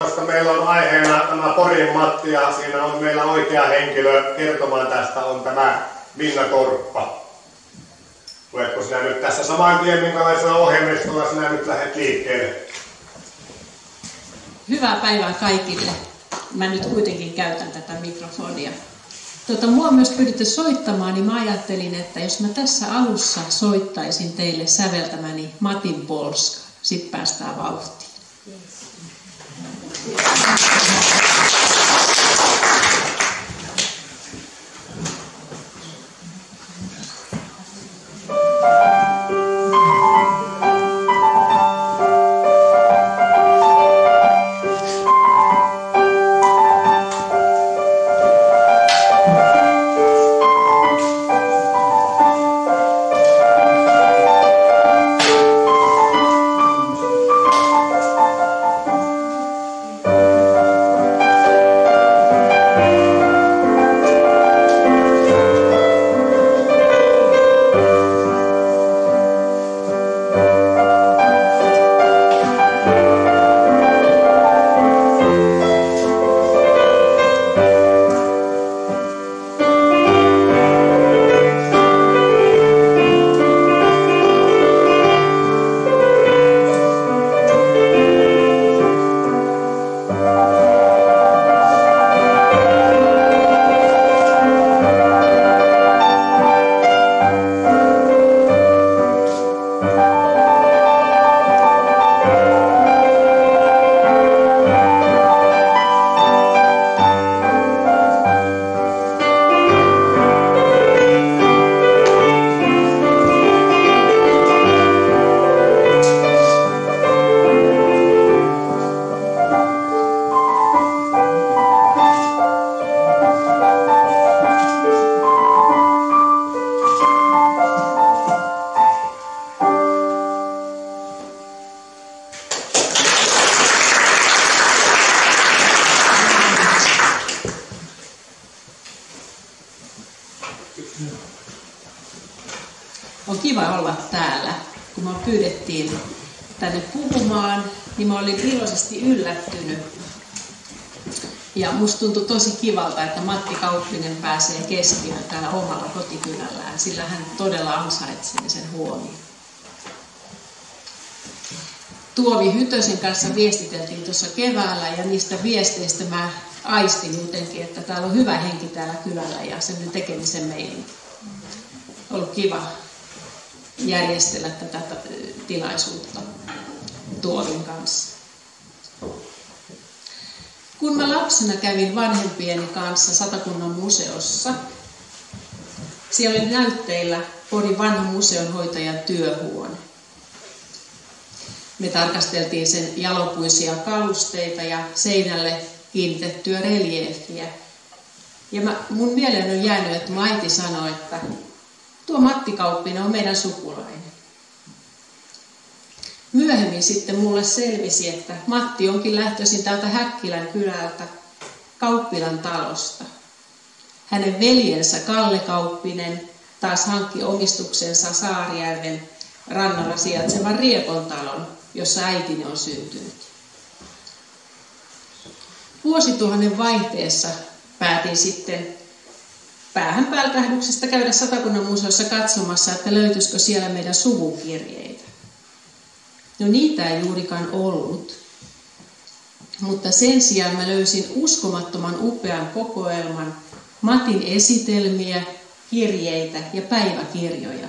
koska meillä on aiheena tämä Porin Matti ja siinä on meillä oikea henkilö kertomaan tästä, on tämä Minna Torppa. Luetko sinä nyt tässä saman tien, minkälaisella ohjelmistolla sinä nyt lähdet liikkeelle? Hyvää päivää kaikille. Mä nyt kuitenkin käytän tätä mikrofonia. Mua on myös pyydetty soittamaan, niin mä ajattelin, että jos mä tässä alussa soittaisin teille säveltämäni Matin Polska, sit päästään vauhtiin. On kiva olla täällä. Kun minua pyydettiin tänne puhumaan, niin mä olin iloisesti yllättynyt. Ja musta tuntui tosi kivalta, että Matti Kauppinen pääsee keskiöön täällä omalla kotikylällään, sillä hän todella ansaitsee sen huomioon. Tuovi Hytösen kanssa viestiteltiin tuossa keväällä ja niistä viesteistä mä aistin jotenkin, että täällä on hyvä henki täällä kylällä ja sen tekemisen meininki. On ollut kiva järjestellä tätä tilaisuutta Tuovin kanssa. Kun mä lapsena kävin vanhempieni kanssa Satakunnan museossa, siellä oli näytteillä Porin vanhan museonhoitajan työhuone. Me tarkasteltiin sen jalopuisia kalusteita ja seinälle kiinnitettyä reliefiä. Ja mun mieleen on jäänyt, että mun äiti sanoi, että tuo Matti Kauppinen on meidän sukulainen. Myöhemmin sitten mulle selvisi, että Matti onkin lähtöisin täältä Häkkilän kylältä Kauppilan talosta. Hänen veljensä Kalle Kauppinen taas hankki omistuksensa Saarijärven rannalla sijaitsevan Riekon talon, jossa äitini on syntynyt. Vuosituhannen vaihteessa päätin sitten päähänpälkähdyksestä käydä Satakunnan museossa katsomassa, että löytyisikö siellä meidän suvukirjeitä. No niitä ei juurikaan ollut, mutta sen sijaan mä löysin uskomattoman upean kokoelman Matin esitelmiä, kirjeitä ja päiväkirjoja.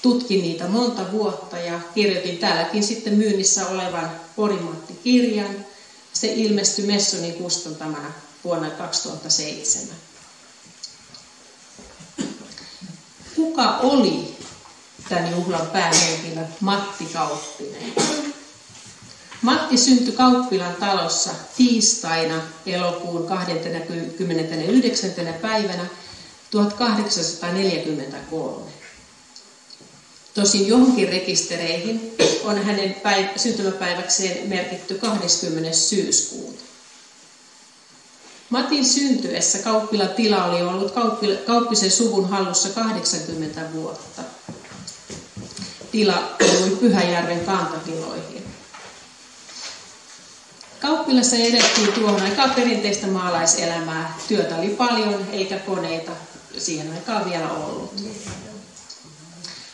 Tutkin niitä monta vuotta ja kirjoitin täälläkin sitten myynnissä olevan Porin Matti-kirjan. Se ilmestyi Messonin kustantamana vuonna 2007. Kuka oli tämän juhlan päähenkilö Matti Kauppinen? Matti syntyi Kauppilan talossa tiistaina elokuun 29. päivänä 1843. Tosin johonkin rekistereihin on hänen syntymäpäiväkseen merkitty 20. syyskuuta. Matin syntyessä Kauppilan tila oli ollut Kauppisen suvun hallussa 80 vuotta. Tila kuului Pyhäjärven kantatiloihin. Kauppilassa elettiin tuohon aikaan perinteistä maalaiselämää. Työtä oli paljon eikä koneita siihen aikaan vielä ollut.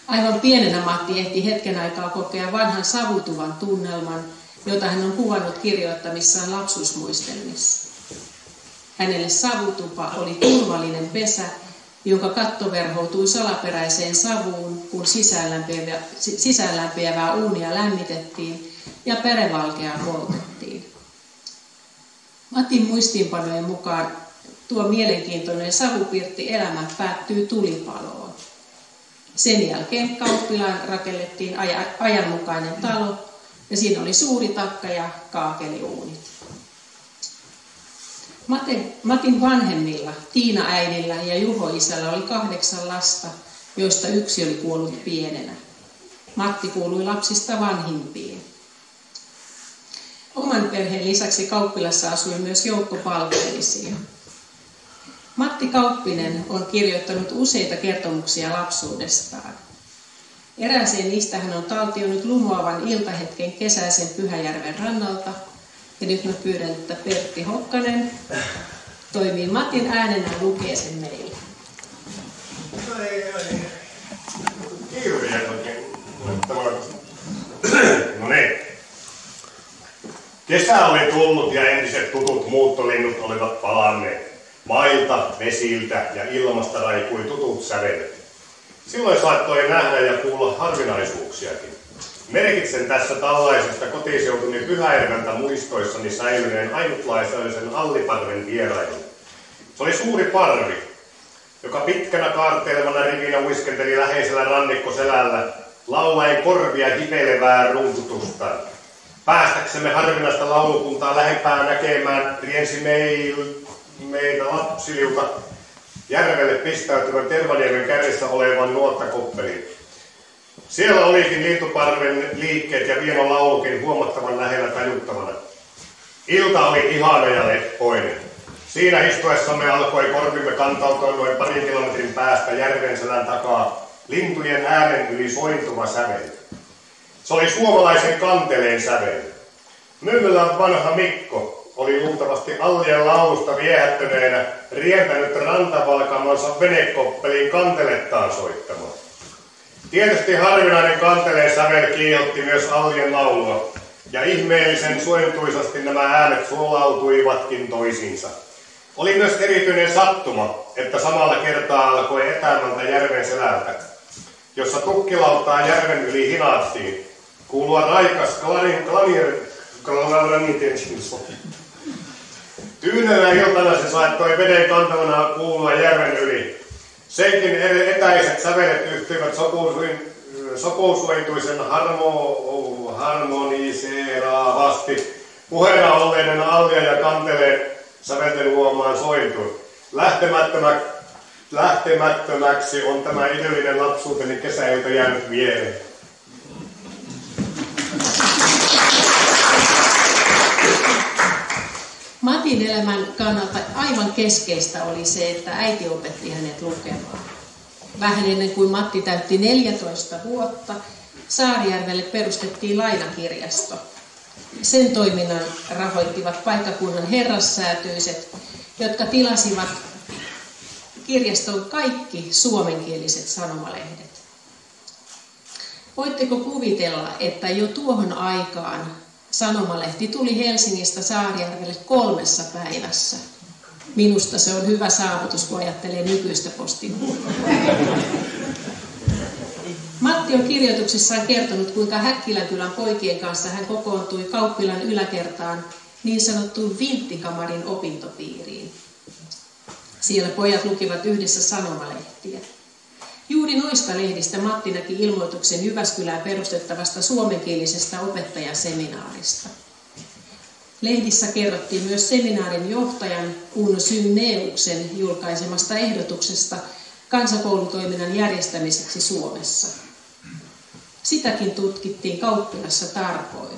Aivan pienenä Matti ehti hetken aikaa kokea vanhan savutuvan tunnelman, jota hän on kuvannut kirjoittamissaan lapsuusmuistelmissa. Hänelle savutupa oli turvallinen pesä, jonka katto verhoutui salaperäiseen savuun, kun sisäänlämpiävää uunia lämmitettiin ja pärevalkeaa poltettiin. Matin muistiinpanojen mukaan tuo mielenkiintoinen savupirtti-elämä päättyy tulipaloon. Sen jälkeen kauppilaan rakennettiin ajanmukainen talo ja siinä oli suuri takka ja kaakeliuunit. Matin vanhemmilla, Tiina-äidillä ja Juho-isällä oli 8 lasta, joista 1 oli kuollut pienenä. Matti kuului lapsista vanhimpiin. Oman perheen lisäksi Kauppilassa asui myös joukko palveluisia. Matti Kauppinen on kirjoittanut useita kertomuksia lapsuudestaan. Erääseen niistä hän on taltioinut lumoavan iltahetken kesäisen Pyhäjärven rannalta. Ja nyt mä pyydän, että Pertti Hokkanen toimii Matin äänenä ja lukee sen meille. No niin. Kesä oli tullut ja entiset tutut muuttolinnut olivat palanneet. Mailta, vesiltä ja ilmasta raikui tutut sävelet. Silloin saattoi nähdä ja kuulla harvinaisuuksiakin. Merkitsen tässä tällaisesta kotiseutuni Pyhäjärveltä muistoissani säilyneen ainutlaisen Alliparven vierailun. Se oli suuri parvi, joka pitkänä kaartelevana rivinä uiskenteli läheisellä rannikkoselällä laulaen korvia hipeilevää runtutustaan. Päästäksemme harvinaista laulukuntaa lähempää näkemään riensi meitä lapsiliuta järvelle pistäytyvän Tervaniemen kärjessä olevan nuottakoppelin. Siellä olikin lintuparven liikkeet ja vieno laulukin huomattavan lähellä tajuttavana. Ilta oli ihana ja leppoinen. Siinä istuessamme alkoi korvimme kantautua noin 2 kilometrin päästä järven selän takaa lintujen äänen yli sointuva sävel. Se oli suomalaisen kanteleen sävel. Myllylän vanha Mikko oli luultavasti Allien laulusta viehättyneenä rientänyt rantavalkamonsa venekoppeliin kantelettaan soittamaan. Tietysti harvinainen kanteleen sävel kiihotti myös Allien laulua, ja ihmeellisen sointuisasti nämä äänet sulautuivatkin toisiinsa. Oli myös erityinen sattuma, että samalla kertaa alkoi etäämältä järven selältä, jossa tukkilauttaa järven yli hinaattiin, kuulua raikas Tyynellä iltana se saattoi veden kantavana kuulua järven yli. Senkin etäiset sävelet yhtyivät sopousuintuisen harmoniseeraavasti puheena olleiden Allia ja Kanteleen sävelten luomaan sointuun. Lähtemättömäksi on tämä idyllinen lapsuuteni kesäilta jäänyt mieleen. Matin elämän kannalta aivan keskeistä oli se, että äiti opetti hänet lukemaan. Vähän ennen kuin Matti täytti 14 vuotta, Saarijärvelle perustettiin lainakirjasto. Sen toiminnan rahoittivat paikkakunnan herrassäätyiset, jotka tilasivat kirjaston kaikki suomenkieliset sanomalehdet. Voitteko kuvitella, että jo tuohon aikaan sanomalehti tuli Helsingistä Saarijärvelle 3 päivässä? Minusta se on hyvä saavutus, kun ajattelee nykyistä postin. Matti on kirjoituksissaan kertonut, kuinka Häkkilänkylän poikien kanssa hän kokoontui Kauppilan yläkertaan niin sanottuun vinttikamarin opintopiiriin. Siellä pojat lukivat yhdessä sanomalehtiä. Juuri noista lehdistä Matti näki ilmoituksen Jyväskylään perustettavasta suomenkielisestä opettajaseminaarista. Lehdissä kerrottiin myös seminaarin johtajan Uno Synneuksen julkaisemasta ehdotuksesta kansakoulutoiminnan järjestämiseksi Suomessa. Sitäkin tutkittiin Kauppilassa tarkoin.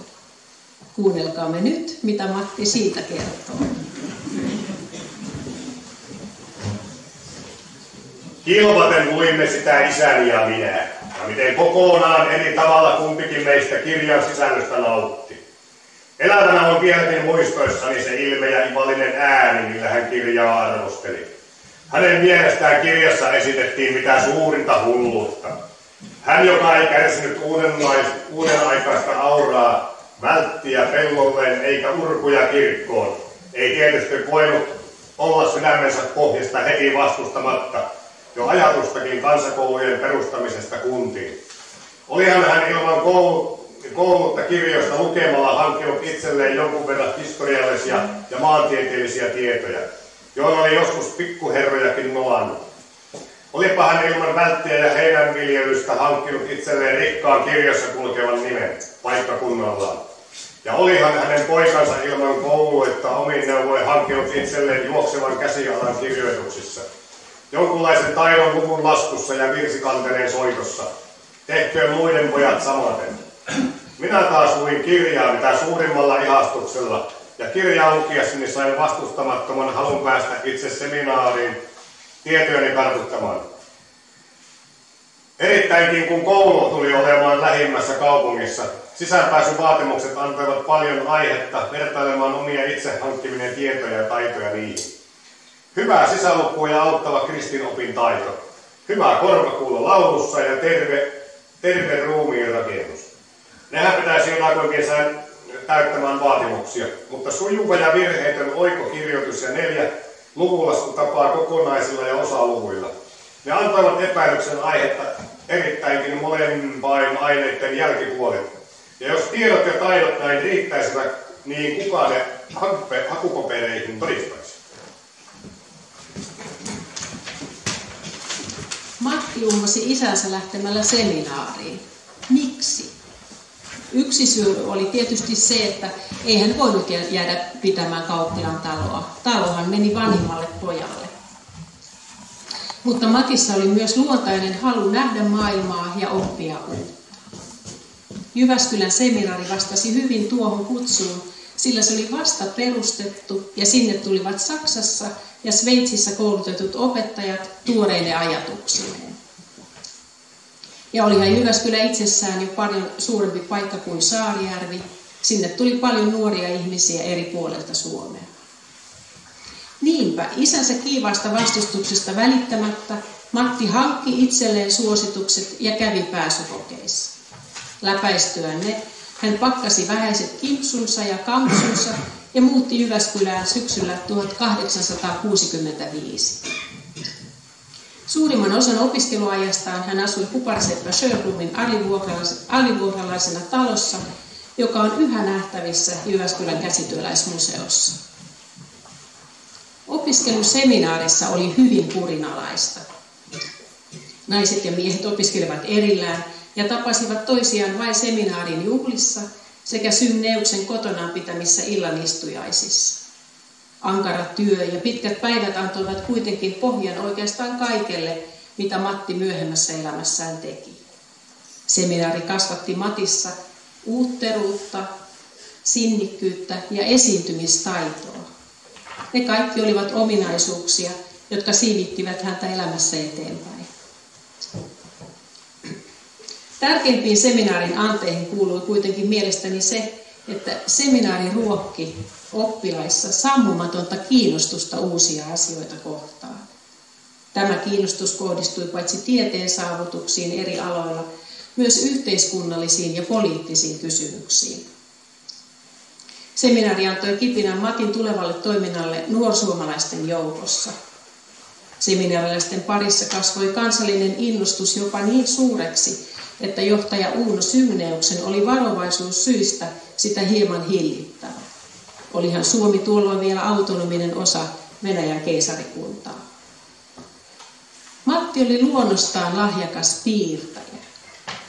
Kuunnelkaamme nyt, mitä Matti siitä kertoo. Kilvaten luimme sitä isäni ja minä, ja miten kokonaan eri tavalla kumpikin meistä kirjan sisällöstä nautti. Elävänä on vieläkin muistoissani se ilme ja ivallinen ääni, millä hän kirjaa arvosteli. Hänen mielestään kirjassa esitettiin mitä suurinta hulluutta. Hän, joka ei kärsinyt uuden aikaista auraa, välttiä pellolleen eikä urkuja kirkkoon, ei tietysti voinut olla sydämensä pohjasta heti vastustamatta jo ajatustakin kansakoulujen perustamisesta kuntiin. Olihan hän ilman koulutta kirjoista lukemalla hankkinut itselleen jonkun verran historiallisia ja maantieteellisiä tietoja, joilla oli joskus pikkuherrojakin nolannut. Olipa hän ilman välttiä ja heinänviljelystä hankkinut itselleen rikkaan kirjassa kulkevan nimen paikkakunnallaan. Ja olihan hänen poikansa ilman kouluetta omin neuvoin hankkinut itselleen juoksevan käsialan kirjoituksissa. Jonkunlaisen taidon luvun laskussa ja virsikanteleen soitossa. Tehköön muiden pojat samaten. Minä taas luin kirjaa mitä suurimmalla ihastuksella, ja kirjaa lukiessani sain vastustamattoman halun päästä itse seminaariin tietojeni kartuttamaan. Erittäinkin kun koulu tuli olemaan lähimmässä kaupungissa, sisäänpääsyvaatimukset antoivat paljon aihetta vertailemaan omia itse hankkiminen tietoja ja taitoja niihin. Hyvä sisälukua ja auttava kristinopin taito. Hyvä korvakuulo laulussa ja terve ruumiin rakennus. Nehän pitäisi jotakuinkin täyttämään vaatimuksia, mutta sujuva ja virheetön oikokirjoitus ja 4 luvunlaskutapaa kokonaisilla ja osaluvuilla. Ne antoivat epäilyksen aihetta erittäinkin molempain aineiden jälkipuolet. Ja jos tiedot ja taidot näin riittäisivät, niin kuka ne hakupapereihin todistaisi? Matti ummasi isänsä lähtemällä seminaariin. Miksi? Yksi syy oli tietysti se, että ei hän voinut jäädä pitämään Kauppilan taloa. Talohan meni vanhimmalle pojalle. Mutta Matissa oli myös luontainen halu nähdä maailmaa ja oppia uutta. Jyväskylän seminaari vastasi hyvin tuohon kutsuun, sillä se oli vasta perustettu ja sinne tulivat Saksassa ja Sveitsissä koulutetut opettajat tuoreine ajatuksineen. Ja olihan Jyväskylä itsessään jo paljon suurempi paikka kuin Saarijärvi. Sinne tuli paljon nuoria ihmisiä eri puolilta Suomea. Niinpä isänsä kiivaasta vastustuksesta välittämättä Matti hankki itselleen suositukset ja kävi pääsykokeissa. Läpäistyään ne, hän pakkasi vähäiset kimpsunsa ja kampsunsa ja muutti Jyväskylään syksyllä 1865. Suurimman osan opiskeluajastaan hän asui Kuparseppä Sjöblomin alivuokralaisena talossa, joka on yhä nähtävissä Jyväskylän käsityöläismuseossa. Opiskelu seminaarissa oli hyvin kurinalaista. Naiset ja miehet opiskelivat erillään ja tapasivat toisiaan vain seminaarin juhlissa sekä Symneuksen kotonaan pitämissä illanistujaisissa. Ankara työ ja pitkät päivät antoivat kuitenkin pohjan oikeastaan kaikelle, mitä Matti myöhemmässä elämässään teki. Seminaari kasvatti Matissa uutteruutta, sinnikkyyttä ja esiintymistaitoa. Ne kaikki olivat ominaisuuksia, jotka siivittivät häntä elämässä eteenpäin. Tärkeimpiin seminaarin anteihin kuului kuitenkin mielestäni se, että seminaari ruokki oppilaissa sammumatonta kiinnostusta uusia asioita kohtaan. Tämä kiinnostus kohdistui paitsi tieteen saavutuksiin eri aloilla, myös yhteiskunnallisiin ja poliittisiin kysymyksiin. Seminaari antoi kipinän Matin tulevalle toiminnalle nuorsuomalaisten joukossa. Seminaarilaisten parissa kasvoi kansallinen innostus jopa niin suureksi, että johtaja Uno Symneuksen oli varovaisuussyistä sitä hieman hillittävä. Olihan Suomi tuolloin vielä autonominen osa Venäjän keisarikuntaa. Matti oli luonnostaan lahjakas piirtäjä.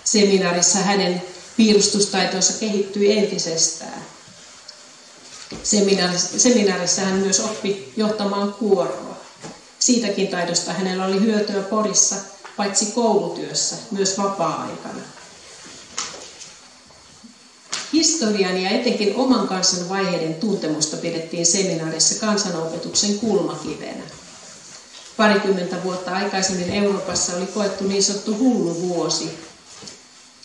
Seminaarissa hänen piirustustaitonsa kehittyi entisestään. Seminaarissa hän myös oppi johtamaan kuoroa. Siitäkin taidosta hänellä oli hyötyä Porissa, paitsi koulutyössä, myös vapaa-aikana. Historian ja etenkin oman kansan vaiheiden tuntemusta pidettiin seminaarissa kansanopetuksen kulmakivenä. 20 vuotta aikaisemmin Euroopassa oli koettu niin sanottu hullu vuosi,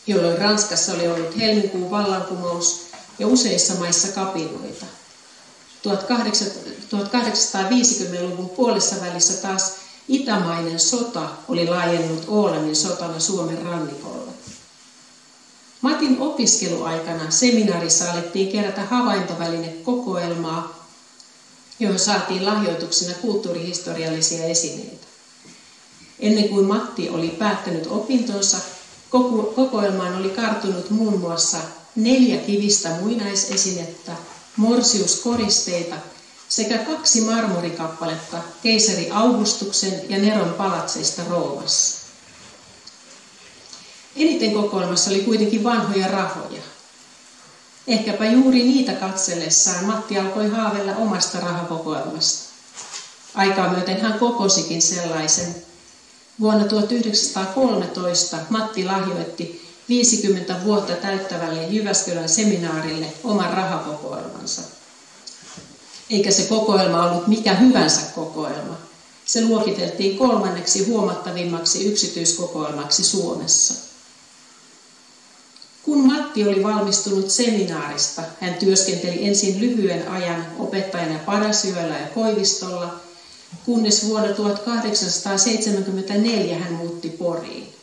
jolloin Ranskassa oli ollut helmikuun vallankumous, ja useissa maissa kapinoita. 1850-luvun puolessa välissä taas itämainen sota oli laajennut Ålannin sotana Suomen rannikolla. Matin opiskeluaikana seminaarissa alettiin kerätä havaintovälinekokoelmaa, johon saatiin lahjoituksena kulttuurihistoriallisia esineitä. Ennen kuin Matti oli päättänyt opintonsa, kokoelmaan oli kartunut muun muassa 4 kivistä muinaisesinettä, morsiuskoristeita sekä 2 marmorikappaletta keisari Augustuksen ja Neron palatseista Roomassa. Eniten kokoelmassa oli kuitenkin vanhoja rahoja. Ehkäpä juuri niitä katsellessaan Matti alkoi haaveilla omasta rahakokoelmasta. Aikaa myöten hän kokosikin sellaisen. Vuonna 1913 Matti lahjoitti 50 vuotta täyttävälle Jyväskylän seminaarille oman rahakokoelmansa. Eikä se kokoelma ollut mikä hyvänsä kokoelma. Se luokiteltiin 3. huomattavimmaksi yksityiskokoelmaksi Suomessa. Kun Matti oli valmistunut seminaarista, hän työskenteli ensin lyhyen ajan opettajana Padasjoella ja Koivistolla, kunnes vuonna 1874 hän muutti Poriin.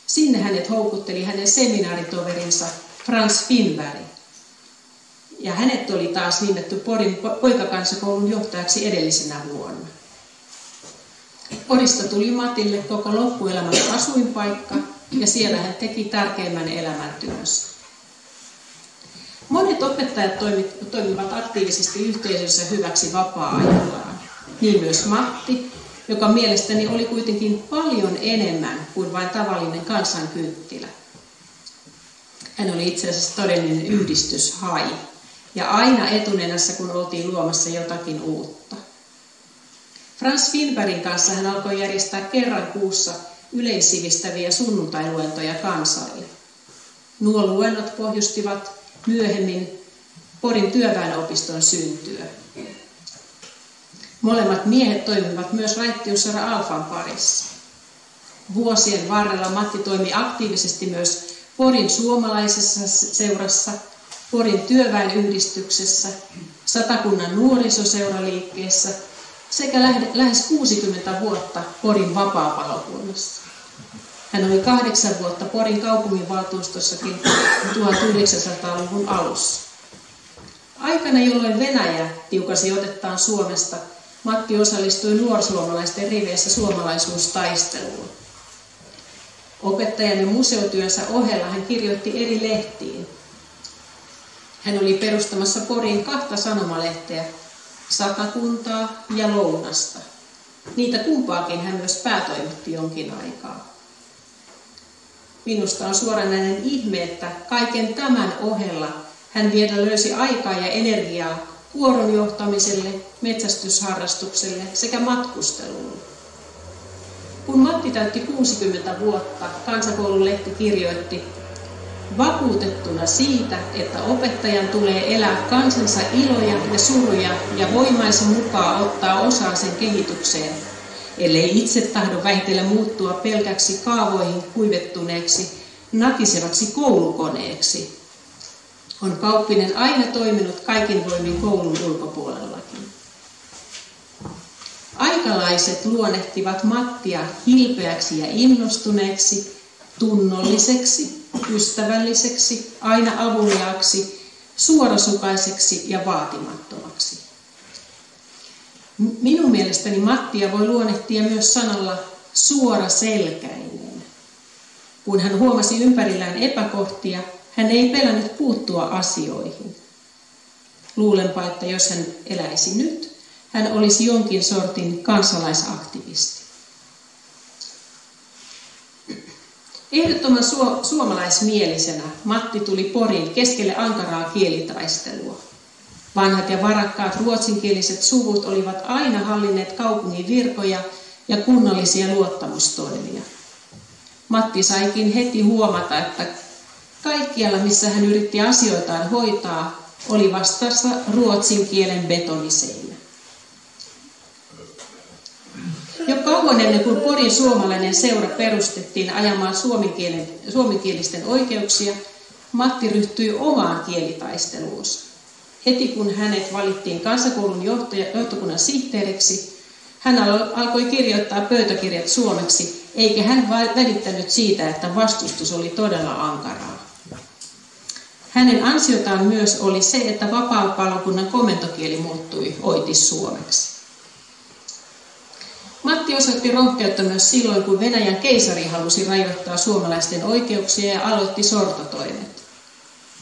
Sinne hänet houkutteli hänen seminaaritoverinsa Frans Finnberg. Ja hänet oli taas nimetty Porin poikakansakoulun johtajaksi edellisenä vuonna. Porista tuli Matille koko loppuelämän asuinpaikka, ja siellä hän teki tärkeimmän elämäntyönsä. Monet opettajat toimivat aktiivisesti yhteisönsä hyväksi vapaa-ajallaan. Niin myös Matti, joka mielestäni oli kuitenkin paljon enemmän kuin vain tavallinen kansankynttilä. Hän oli itse asiassa todellinen yhdistyshai, ja aina etunenässä, kun oltiin luomassa jotakin uutta. Frans Finnbergin kanssa hän alkoi järjestää kerran kuussa yleissivistäviä sunnuntailuentoja kansalle. Nuo luennot pohjustivat myöhemmin Porin työväenopiston syntyä. Molemmat miehet toimivat myös raittiusseura Alfan parissa. Vuosien varrella Matti toimi aktiivisesti myös Porin suomalaisessa seurassa, Porin työväenyhdistyksessä, Satakunnan nuorisoseuraliikkeessä sekä lähes 60 vuotta Porin vapaapalokunnassa. Hän oli 8 vuotta Porin kaupunginvaltuustossakin 1900-luvun alussa. Aikana, jolloin Venäjä tiukasi otettaan Suomesta, Matti osallistui nuorsuomalaisten riveissä suomalaisuustaisteluun. Opettajan ja museotyönsä ohella hän kirjoitti eri lehtiin. Hän oli perustamassa Poriin 2 sanomalehteä, Satakuntaa ja Lounasta. Niitä kumpaakin hän myös päätoimitti jonkin aikaa. Minusta on suoranainen ihme, että kaiken tämän ohella hän vielä löysi aikaa ja energiaa kuoron johtamiselle, metsästysharrastukselle sekä matkustelulle. Kun Matti täytti 60 vuotta, kansakoulun lehti kirjoitti: vakuutettuna siitä, että opettajan tulee elää kansansa iloja ja suruja ja voimaisen mukaan ottaa osaa sen kehitykseen, ellei itse tahdo vähitellen muuttua pelkäksi kaavoihin kuivettuneeksi, natisevaksi koulukoneeksi. On Kauppinen aina toiminut kaikin voimin koulun ulkopuolellakin. Aikalaiset luonnehtivat Mattia hilpeäksi ja innostuneeksi, tunnolliseksi, ystävälliseksi, aina avuliaaksi, suorasukaiseksi ja vaatimattomaksi. Minun mielestäni Mattia voi luonnehtia myös sanalla suoraselkäinen. Kun hän huomasi ympärillään epäkohtia, hän ei pelännyt puuttua asioihin. Luulenpa, että jos hän eläisi nyt, hän olisi jonkin sortin kansalaisaktivisti. Ehdottoman suomalaismielisenä Matti tuli Poriin keskelle ankaraa kielitaistelua. Vanhat ja varakkaat ruotsinkieliset suvut olivat aina hallinneet kaupungin virkoja ja kunnallisia luottamustoimia. Matti saikin heti huomata, että kaikkialla, missä hän yritti asioitaan hoitaa, oli vastassa ruotsin kielen betoniseinä. Jo kauan ennen kuin Porin suomalainen seura perustettiin ajamaan suomenkielisten oikeuksia, Matti ryhtyi omaan kielitaisteluunsa. Heti kun hänet valittiin kansakoulun johtokunnan sihteeriksi, hän alkoi kirjoittaa pöytäkirjat suomeksi, eikä hän välittänyt siitä, että vastustus oli todella ankaraa. Hänen ansiotaan myös oli se, että vapaapalokunnan komentokieli muuttui oitis-suomeksi. Matti osoitti rohkeutta myös silloin, kun Venäjän keisari halusi rajoittaa suomalaisten oikeuksia ja aloitti sortotoimet.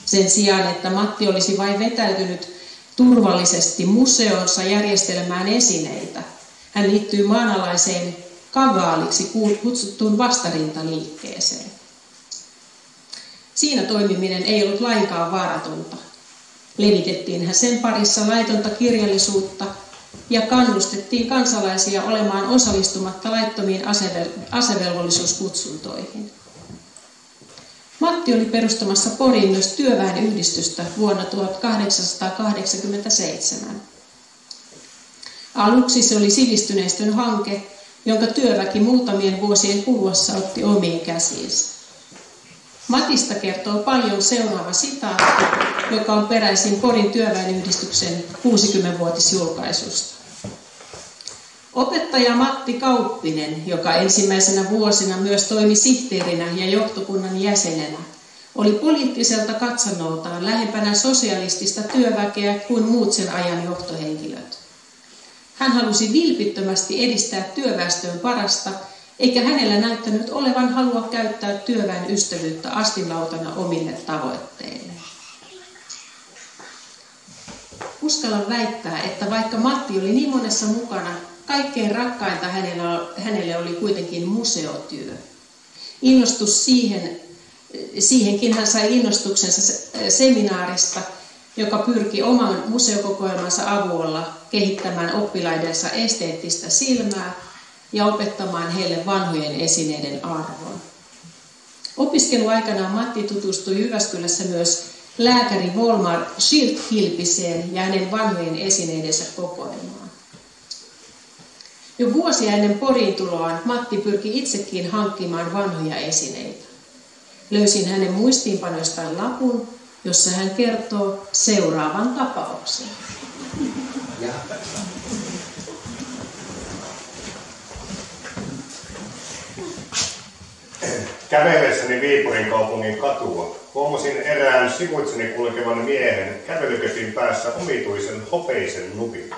Sen sijaan, että Matti olisi vain vetäytynyt turvallisesti museonsa järjestelemään esineitä, hän liittyi maanalaiseen kavaaliksi kutsuttuun vastarintaliikkeeseen. Siinä toimiminen ei ollut lainkaan vaaratonta. Levitettiinhän sen parissa laitonta kirjallisuutta ja kannustettiin kansalaisia olemaan osallistumatta laittomiin asevelvollisuuskutsuntoihin. Matti oli perustamassa Poriin myös työväenyhdistystä vuonna 1887. Aluksi se oli sivistyneistön hanke, jonka työväki muutamien vuosien kuluessa otti omiin käsiinsä. Matista kertoo paljon seuraava sitaatti, joka on peräisin Porin työväenyhdistyksen 60-vuotisjulkaisusta. Opettaja Matti Kauppinen, joka ensimmäisenä vuosina myös toimi sihteerinä ja johtokunnan jäsenenä, oli poliittiselta katsannoltaan lähempänä sosialistista työväkeä kuin muut sen ajan johtohenkilöt. Hän halusi vilpittömästi edistää työväestön parasta, eikä hänellä näyttänyt olevan halua käyttää työväen ystävyyttä astinlautana omille tavoitteille. Uskallan väittää, että vaikka Matti oli niin monessa mukana, kaikkein rakkainta hänelle oli kuitenkin museotyö. Innostus siihenkin hän sai innostuksensa seminaarista, joka pyrki oman museokokoelmansa avulla kehittämään oppilaidensa esteettistä silmää ja opettamaan heille vanhojen esineiden arvon. Opiskeluaikanaan Matti tutustui Jyväskylässä myös lääkäri Volmar Schildt-Kilpiseen ja hänen vanhojen esineidensä kokoelmaan. Jo vuosia ennen Poriin tuloaan Matti pyrki itsekin hankkimaan vanhoja esineitä. Löysin hänen muistiinpanoistaan lapun, jossa hän kertoo seuraavan tapauksen. Kävellessäni Viipurin kaupungin katua huomasin erään sivuitseni kulkevan miehen kävelykepin päässä omituisen hopeisen nupin.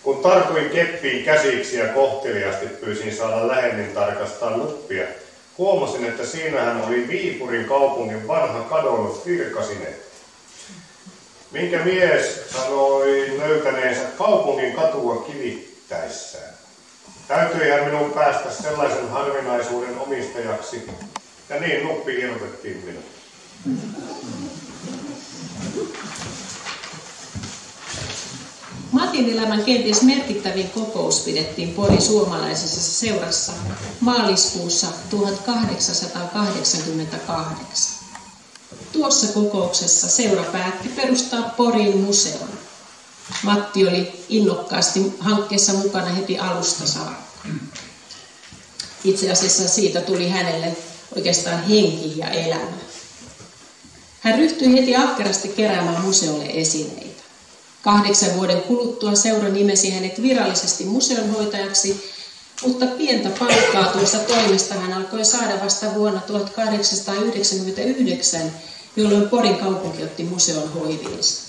Kun tartuin keppiin käsiksi ja kohteliasti pyysin saada lähemmin tarkastaa nuppia, huomasin, että siinähän oli Viipurin kaupungin vanha kadonnut virkasine, minkä mies sanoi löytäneensä kaupungin katua kivittäessään. Täytyihän minun päästä sellaisen harvinaisuuden omistajaksi, ja niin nuppi irrotettiin minun. Matin elämän kenties merkittävin kokous pidettiin Porin suomalaisessa seurassa maaliskuussa 1888. Tuossa kokouksessa seura päätti perustaa Poriin museon. Matti oli innokkaasti hankkeessa mukana heti alusta saakka. Itse asiassa siitä tuli hänelle oikeastaan henki ja elämä. Hän ryhtyi heti ahkerasti keräämään museolle esineitä. 8 vuoden kuluttua seura nimesi hänet virallisesti museonhoitajaksi, mutta pientä palkkaa tuosta toimesta hän alkoi saada vasta vuonna 1899, jolloin Porin kaupunki otti museon hoiviinsa.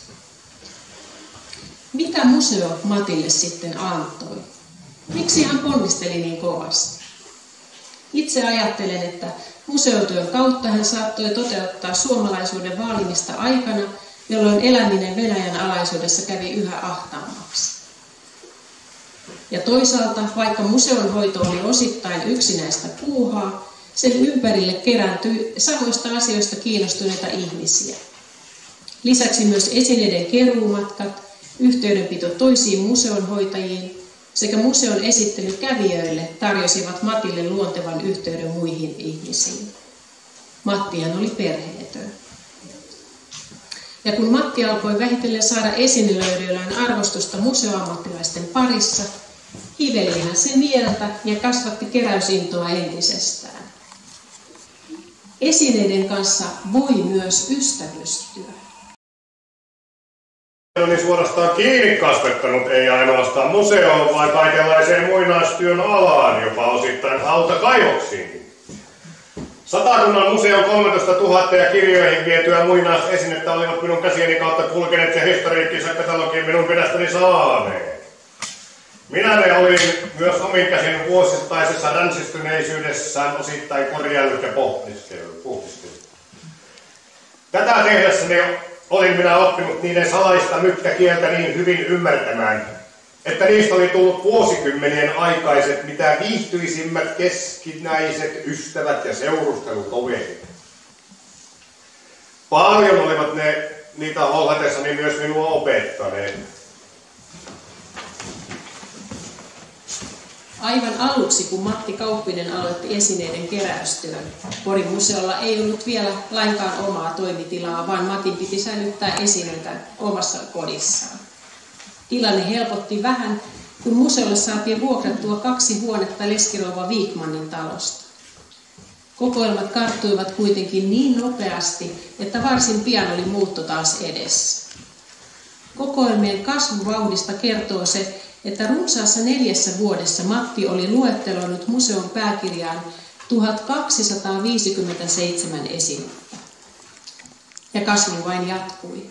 Mitä museo Matille sitten antoi? Miksi hän ponnisteli niin kovasti? Itse ajattelen, että museotyön kautta hän saattoi toteuttaa suomalaisuuden vaalimista aikana, jolloin eläminen Venäjän alaisuudessa kävi yhä ahtaammaksi. Ja toisaalta, vaikka museon hoito oli osittain yksinäistä puuhaa, sen ympärille kerääntyi samoista asioista kiinnostuneita ihmisiä. Lisäksi myös esineiden keruumatkat, yhteydenpito toisiin museonhoitajiin sekä museon esittely kävijöille tarjosivat Matille luontevan yhteyden muihin ihmisiin. Mattihan oli perheetön. Ja kun Matti alkoi vähitellen saada esinelöydöillään arvostusta museoammattilaisten parissa, hiveli hän sen mieltä ja kasvatti keräysintoa entisestään. Esineiden kanssa voi myös ystävystyä. Niin suorastaan kiinni kasvettanut ei ainoastaan museoon, vaan kaikenlaiseen muinaistyön alaan, jopa osittain hautakaivoksiinkin. Satakunnan museon 13 000 ja kirjoihin vietyä muinaisesinettä olivat minun käsieni kautta kulkeneet ja historiikkinsa katalogin minun perästäni saaneet. Minä ne olin myös omin käsin vuosittaisessa ränsistyneisyydessään osittain korjaillut ja pohtiskellut. Tätä tehdessäni olin minä oppinut niiden salaista mykkäkieltä niin hyvin ymmärtämään, että niistä oli tullut vuosikymmenien aikaiset mitä viihtyisimmät keskinäiset ystävät ja seurustelutoverit. Paljon olivat niitä holhatessani myös minua opettaneet. Aivan aluksi, kun Matti Kauppinen aloitti esineiden keräystyön, Porin museolla ei ollut vielä lainkaan omaa toimitilaa, vaan Matin piti säilyttää esineitä omassa kodissaan. Tilanne helpotti vähän, kun museolle saatiin vuokrattua 2 huonetta leskirouva Wikmanin talosta. Kokoelmat karttuivat kuitenkin niin nopeasti, että varsin pian oli muutto taas edessä. Kokoelmien kasvuvauhdista kertoo se, että runsaassa 4 vuodessa Matti oli luetteloinut museon pääkirjaan 1257 esinettä. Ja kasvu vain jatkui.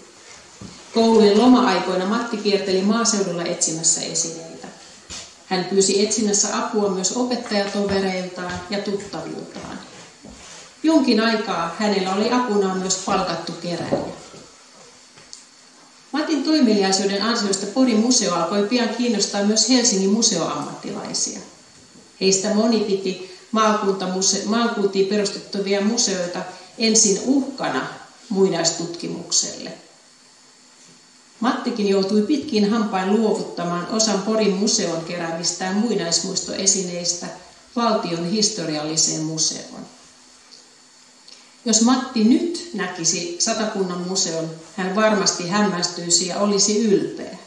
Koulujen loma-aikoina Matti kierteli maaseudulla etsimässä esineitä. Hän pyysi etsinnässä apua myös opettajatovereiltaan ja tuttaviltaan. Jonkin aikaa hänellä oli apunaan myös palkattu keräilijä. Matin toimeliaisuuden ansiosta Porin museo alkoi pian kiinnostaa myös Helsingin museoammattilaisia. Heistä moni piti maakuntiin perustettavia museoita ensin uhkana muinaistutkimukselle. Mattikin joutui pitkin hampain luovuttamaan osan Porin museon keräämistään muinaismuistoesineistä valtion historialliseen museoon. Jos Matti nyt näkisi Satakunnan museon, hän varmasti hämmästyisi ja olisi ylpeä.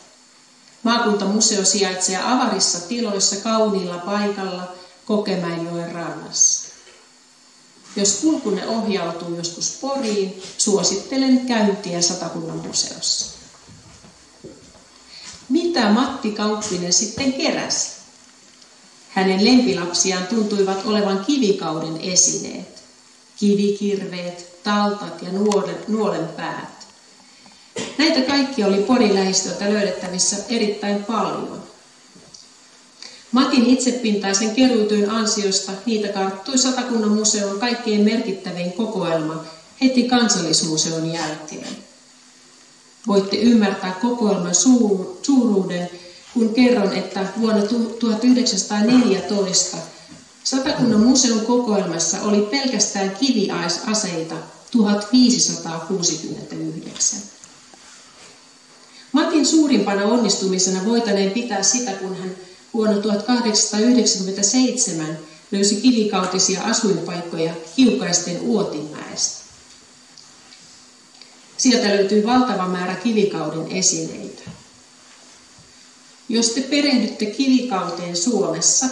Maakuntamuseo sijaitsee avarissa tiloissa kauniilla paikalla Kokemäenjoen rannassa. Jos kulkunne ohjautuu joskus Poriin, suosittelen käyntiä Satakunnan museossa. Mitä Matti Kauppinen sitten keräsi? Hänen lempilapsiaan tuntuivat olevan kivikauden esineet. Kivikirveet, taltat ja nuolenpäät. Näitä kaikkia oli Porin lähistöltä löydettävissä erittäin paljon. Matin itsepintaisen keruutyön ansiosta niitä karttui Satakunnan museon kaikkein merkittävin kokoelma heti Kansallismuseon jälkeen. Voitte ymmärtää kokoelman suuruuden, kun kerron, että vuonna 1914 Satakunnan museon kokoelmassa oli pelkästään kiviaseita 1569. Matin suurimpana onnistumisena voitaneen pitää sitä, kun hän vuonna 1897 löysi kivikautisia asuinpaikkoja Kiukaisten Uotinmäestä. Sieltä löytyy valtava määrä kivikauden esineitä. Jos te perehdytte kivikauteen Suomessa,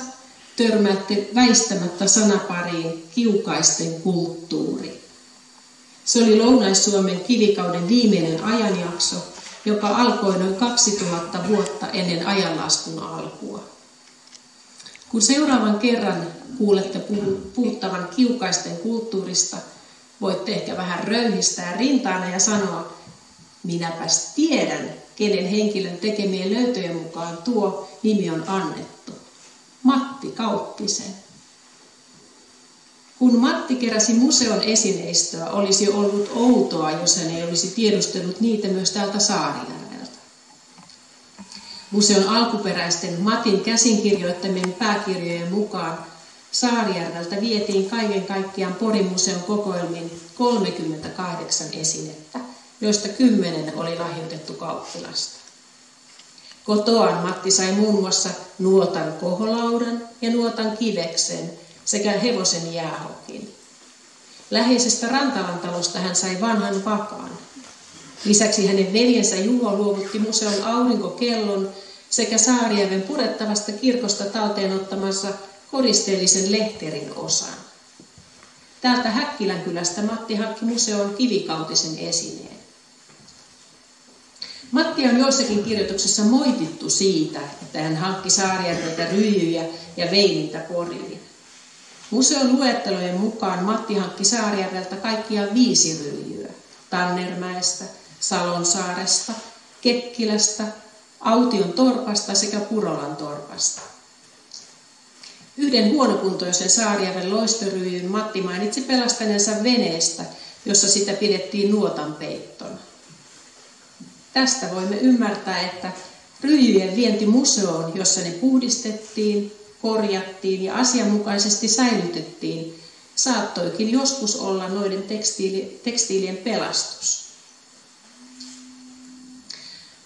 törmäätte väistämättä sanapariin Kiukaisten kulttuuri. Se oli Lounais-Suomen kivikauden viimeinen ajanjakso, joka alkoi noin 2000 vuotta ennen ajanlaskun alkua. Kun seuraavan kerran kuulette puhuttavan Kiukaisten kulttuurista, voitte ehkä vähän röyhistää rintaana ja sanoa, minäpäs tiedän, kenen henkilön tekemien löytöjen mukaan tuo nimi on annettu. Matti Kauppisen. Kun Matti keräsi museon esineistöä, olisi ollut outoa, jos hän ei olisi tiedustellut niitä myös täältä Saarijärveltä. Museon alkuperäisten Matin käsinkirjoittamien pääkirjojen mukaan Saarijärveltä vietiin kaiken kaikkiaan Porin museon kokoelmiin 38 esinettä, joista 10 oli lahjoitettu Kauppilasta. Kotoaan Matti sai muun muassa nuotan koholaudan ja nuotan kiveksen sekä hevosen jäähokin. Läheisestä Rantalan talosta hän sai vanhan vakaan. Lisäksi hänen veljensä Juho luovutti museon aurinkokellon sekä Saarijärven purettavasta kirkosta talteen ottamansa koristeellisen lehterin osan. Täältä Häkkilän kylästä Matti hankki museoon kivikautisen esineen. Matti on joissakin kirjoituksissa moitittu siitä, että hän hankki Saarijärveltä ryijyjä ja vei niitä Poriin. Museon luettelojen mukaan Matti hankki Saarijärveltä kaikkiaan 5 ryijyä. Tannermäestä, Salonsaaresta, Kekkilästä, Aution torpasta sekä Purolan torpasta. Yhden huonokuntoisen Saarijärven loistoryijyn Matti mainitsi pelastaneensa veneestä, jossa sitä pidettiin nuotanpeittona. Tästä voimme ymmärtää, että ryijyjen vienti museoon, jossa ne puhdistettiin, korjattiin ja asianmukaisesti säilytettiin, saattoikin joskus olla noiden tekstiilien pelastus.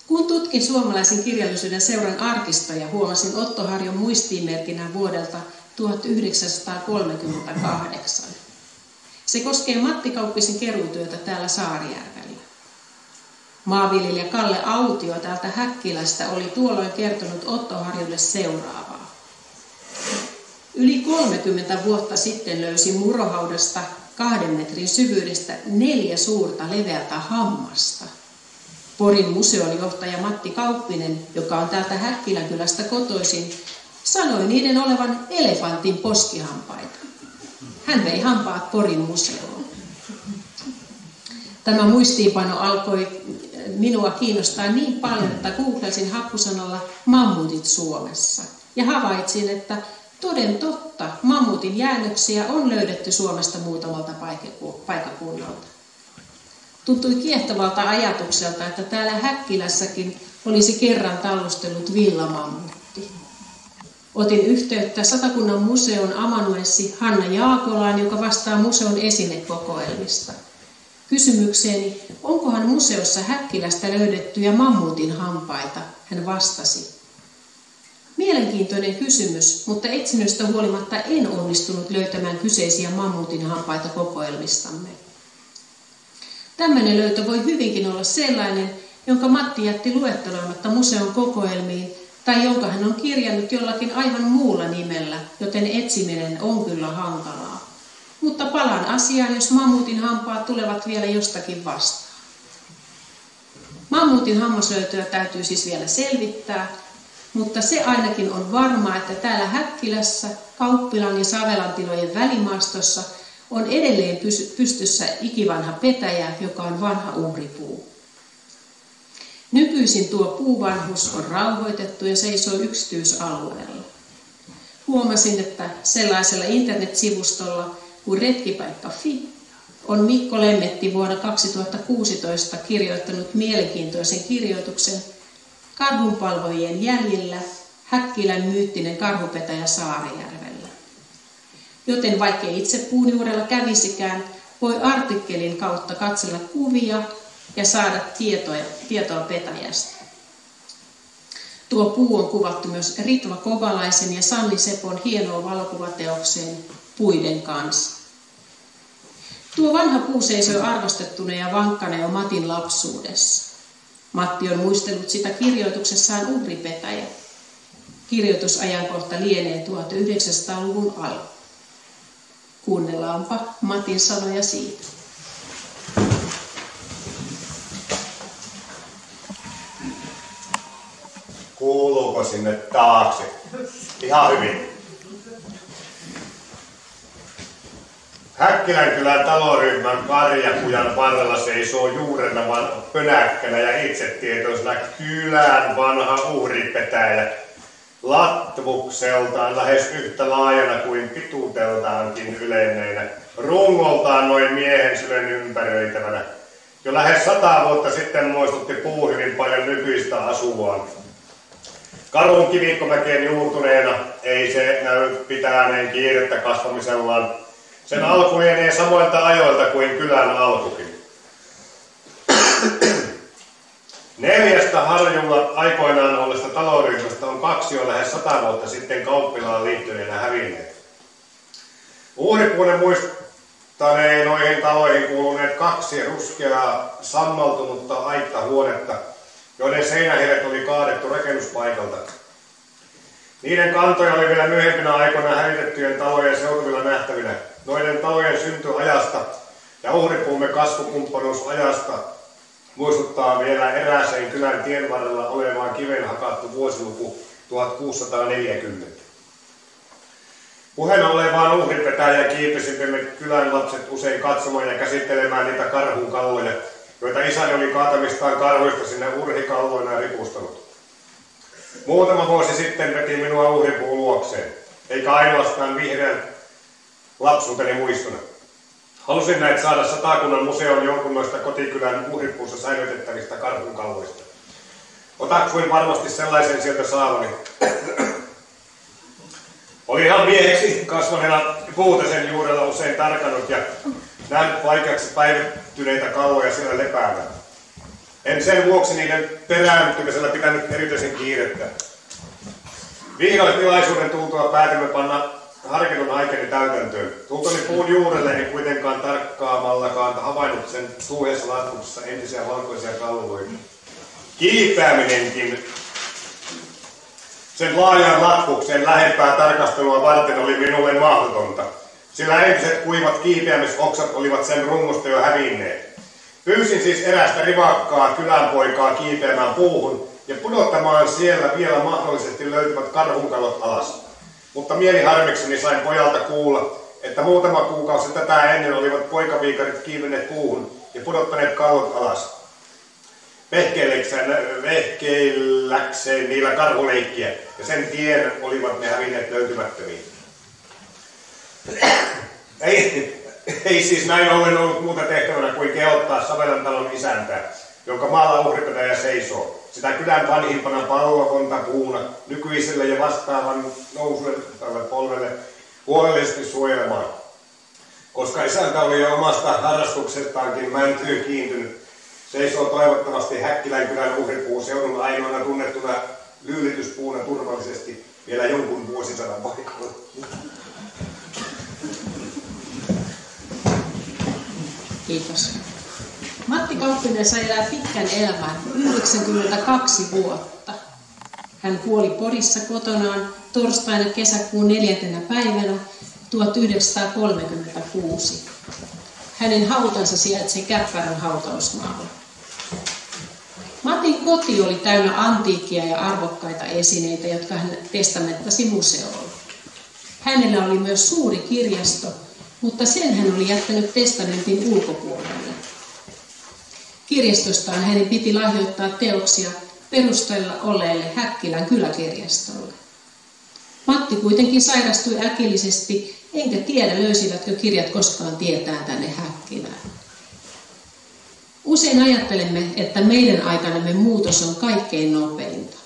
Kun tutkin Suomalaisen kirjallisuuden seuran arkistoja, huomasin Otto Harjon muistiinmerkinnän vuodelta 1938. Se koskee Matti Kauppisen keruutyötä täällä Saarijärvellä. Maanviljelijä Kalle Autio täältä Häkkilästä oli tuolloin kertonut Otto Harjulle seuraavaa. Yli 30 vuotta sitten löysin murohaudasta 2 metrin syvyydestä 4 suurta leveätä hammasta. Porin museonjohtaja Matti Kauppinen, joka on täältä Häkkilän kylästä kotoisin, sanoi niiden olevan elefantin poskihampaita. Hän vei hampaat Porin museoon. Tämä muistiinpano alkoi minua kiinnostaa niin paljon, että googlasin happusanalla mammutit Suomessa. Ja havaitsin, että toden totta mammutin jäännöksiä on löydetty Suomesta muutamalta paikkakunnalta. Tuntui kiehtovalta ajatukselta, että täällä Häkkilässäkin olisi kerran tallustellut villamammutti. Otin yhteyttä Satakunnan museon amanuenssi Hanna Jaakolaan, joka vastaa museon esinekokoelmista. Kysymykseeni, onkohan museossa Häkkilästä löydettyjä mammutin hampaita, hän vastasi. Mielenkiintoinen kysymys, mutta etsinnöstä huolimatta en onnistunut löytämään kyseisiä mammutin hampaita kokoelmistamme. Tämmöinen löytö voi hyvinkin olla sellainen, jonka Matti jätti luetteloimatta museon kokoelmiin, tai jonka hän on kirjannut jollakin aivan muulla nimellä, joten etsiminen on kyllä hankalaa. Mutta palaan asiaan, jos mammutin hampaat tulevat vielä jostakin vastaan. Mammutin hammaslöytöä täytyy siis vielä selvittää, mutta se ainakin on varmaa, että täällä Häkkilässä, Kauppilan ja Savelan tilojen välimaastossa on edelleen pystyssä ikivanha petäjä, joka on vanha uhripuu. Nykyisin tuo puuvanhus on rauhoitettu ja seisoo yksityisalueella. Huomasin, että sellaisella internetsivustolla kuin retkipaikka.fi on Mikko Lemmetti vuonna 2016 kirjoittanut mielenkiintoisen kirjoituksen Karhunpalvojien jäljillä Häkkilän myyttinen karhupetäjä Saarijärvellä. Joten vaikkei itse puun juurella kävisikään, voi artikkelin kautta katsella kuvia ja saada tietoa petäjästä. Tuo puu on kuvattu myös Ritva Kovalaisen ja Sanni Sepon hienoon valokuvateokseen Puiden kanssa. Tuo vanha puu seisoi arvostettuna ja vankkana jo Matin lapsuudessa. Matti on muistellut sitä kirjoituksessaan Uhripetäjä. Kirjoitusajankohta lienee 1900-luvun alku. Kuunnellaanpa Matin sanoja siitä. Kuuluuko sinne taakse? Ihan hyvin. Häkkilänkylän taloryhmän karjakujan varrella seisoo juurenavan pönäkkänä ja itsetietoisena kylän vanha uhripetäjä, latvukseltaan lähes yhtä laajana kuin pituuteltaankin ylenneinä, rungoltaan noin miehen sylen ympäröitävänä. Jo lähes 100 vuotta sitten muistutti puu hyvin paljon nykyistä asuaan. Karhun kivikkomäkeen juurtuneena ei se näy pitäneen kiirettä kasvamisellaan. Sen alku lienee samoilta ajoilta kuin kylän alkukin. 4 Harjulla aikoinaan olleesta taloryhmästä on 2 jo lähes 100 vuotta sitten Kauppilaan liittyneenä hävinneet. Uhripuuden muistaneen noihin taloihin kuuluneet 2 ruskeaa sammaltunutta aittahuonetta, joiden seinähiret oli kaadettu rakennuspaikalta. Niiden kantoja oli vielä myöhempinä aikoina hävitettyjen talojen seutuvilla nähtävinä. noiden talojen syntyajasta ja uhripuumme kasvukumppanuusajasta muistuttaa vielä erääseen kylän tien varrella olevaan kiven hakattu vuosiluku 1640. Puheena olevaan uhripetäjään kiipesimme me kylän lapset usein katsomaan ja käsittelemään niitä karhunkalloja, joita isäni oli kaatamistaan karhuista sinne urhikalloina ripustanut. Muutama vuosi sitten veti minua uhripuun luokseen, eikä ainoastaan vihreän lapsuuteni muistona. Halusin näet saada Satakunnan museon jonkun noista kotikylän uhripuussa säilytettävistä karhunkalloista. Otaksuin varmasti sellaisen sieltä saavani. Oli ihan mieheksi kasvaneena puutesen juurella usein tarkannut ja nähnyt vaikeaksi päivittyneitä kalloja siellä lepäävän. En sen vuoksi niiden perääntymisellä pitänyt erityisen kiirettä. Viikalle tilaisuuden tultua päätimme panna harkitun aikeni täytäntöön. Tultoni puun juurelle en kuitenkaan tarkkaamallakaan havainnut sen tuuheessa latkuksessa entisiä valkoisia kalloja. Kiipeäminenkin sen laajaan latkukseen lähempää tarkastelua varten oli minulle mahdotonta, sillä entiset kuivat kiipeämisoksat olivat sen rungosta jo hävinneet. Pyysin siis erästä rivakkaa kylänpoikaa kiipeämään puuhun ja pudottamaan siellä vielä mahdollisesti löytyvät karhunkallot alas. Mutta mieliharmikseni sain pojalta kuulla, että muutama kuukausi tätä ennen olivat poikaviikarit kiivenneet puuhun ja pudottaneet kallot alas. Vehkeilläkseen niillä karhuleikkiä, ja sen tien olivat ne hävinneet löytymättömiin. Ei siis näin ollen ollut muuta tehtävänä kuin kehottaa Savelan talon isäntää, jonka maalla uhripetäjä seisoo. Sitä kylän vanhimpana pallokonta puuna nykyiselle ja vastaavan nousulle polvelle huolellisesti suojelemaan. Koska isäntä oli jo omasta harrastuksestaankin mäntyyn kiintynyt, seisoo toivottavasti Häkkilän kylän uhripuun seudun ainoana tunnettuna lyylityspuuna turvallisesti vielä jonkun vuosisadan paikalla. Kiitos. Matti Kauppinen sai elää pitkän elämän, 92 vuotta. Hän kuoli Porissa kotonaan torstaina kesäkuun 4. päivänä 1936. Hänen hautansa sijaitsi Käppärän hautausmaalla. Matin koti oli täynnä antiikkia ja arvokkaita esineitä, jotka hän testamenttasi museoon. Hänellä oli myös suuri kirjasto, mutta sen hän oli jättänyt testamentin ulkopuolelle. Kirjastostaan hänen piti lahjoittaa teoksia perusteella olleelle Häkkilän kyläkirjastolle. Matti kuitenkin sairastui äkillisesti, enkä tiedä löysivätkö kirjat koskaan tietään tänne Häkkilään. Usein ajattelemme, että meidän aikanamme muutos on kaikkein nopeinta.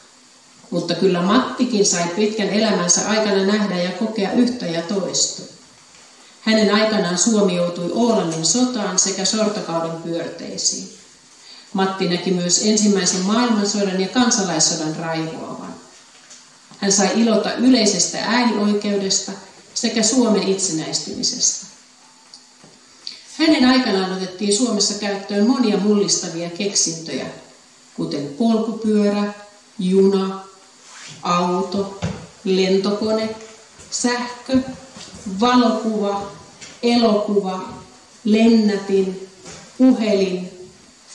Mutta kyllä Mattikin sai pitkän elämänsä aikana nähdä ja kokea yhtä ja toista. Hänen aikanaan Suomi joutui Ålannin sotaan sekä sortokauden pyörteisiin. Matti näki myös ensimmäisen maailmansodan ja kansalaissodan raivoavan. Hän sai ilota yleisestä äänioikeudesta sekä Suomen itsenäistymisestä. Hänen aikanaan otettiin Suomessa käyttöön monia mullistavia keksintöjä, kuten polkupyörä, juna, auto, lentokone, sähkö, valokuva, elokuva, lennätin, puhelin,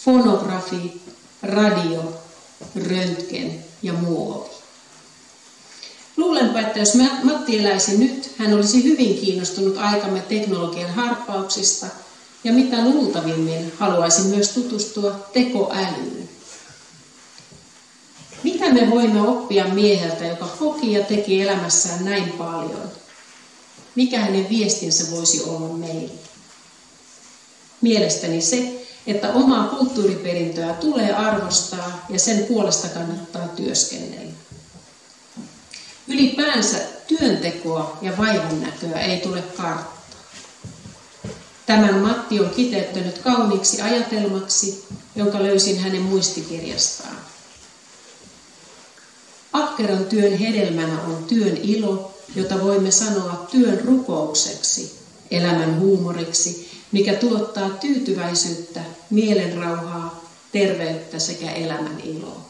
fonografi, radio, röntgen ja muovi. Luulenpa, että jos Matti eläisi nyt, hän olisi hyvin kiinnostunut aikamme teknologian harppauksista ja mitä luultavimmin haluaisi myös tutustua tekoälyyn. Mitä me voimme oppia mieheltä, joka koki ja teki elämässään näin paljon? Mikä hänen viestinsä voisi olla meille? Mielestäni se, että omaa kulttuuriperintöä tulee arvostaa ja sen puolesta kannattaa työskennellä. Ylipäänsä työntekoa ja vaivannäköä ei tule karttaa. Tämän Matti on kiteyttänyt kauniiksi ajatelmaksi, jonka löysin hänen muistikirjastaan. Ahkeran työn hedelmänä on työn ilo, jota voimme sanoa työn rukoukseksi, elämän huumoriksi, mikä tuottaa tyytyväisyyttä, mielenrauhaa, terveyttä sekä elämän iloa.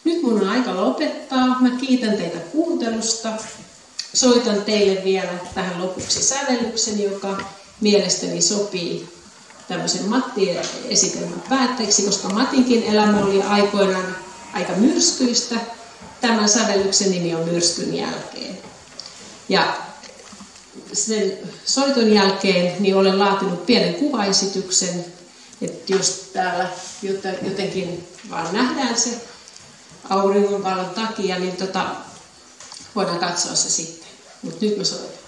Nyt mun on aika lopettaa. Mä kiitän teitä kuuntelusta. soitan teille vielä tähän lopuksi sävellyksen, joka mielestäni sopii tämmöisen Matti-esitelmän päätteeksi, koska Matinkin elämä oli aikoinaan aika myrskyistä. Tämän sävellyksen nimi on Myrskyn jälkeen. Ja sen soiton jälkeen niin olen laatinut pienen kuvaesityksen, että just täällä jotenkin vaan nähdään se auringonvalon takia, niin voidaan katsoa se sitten. Mutta nyt mä soitan.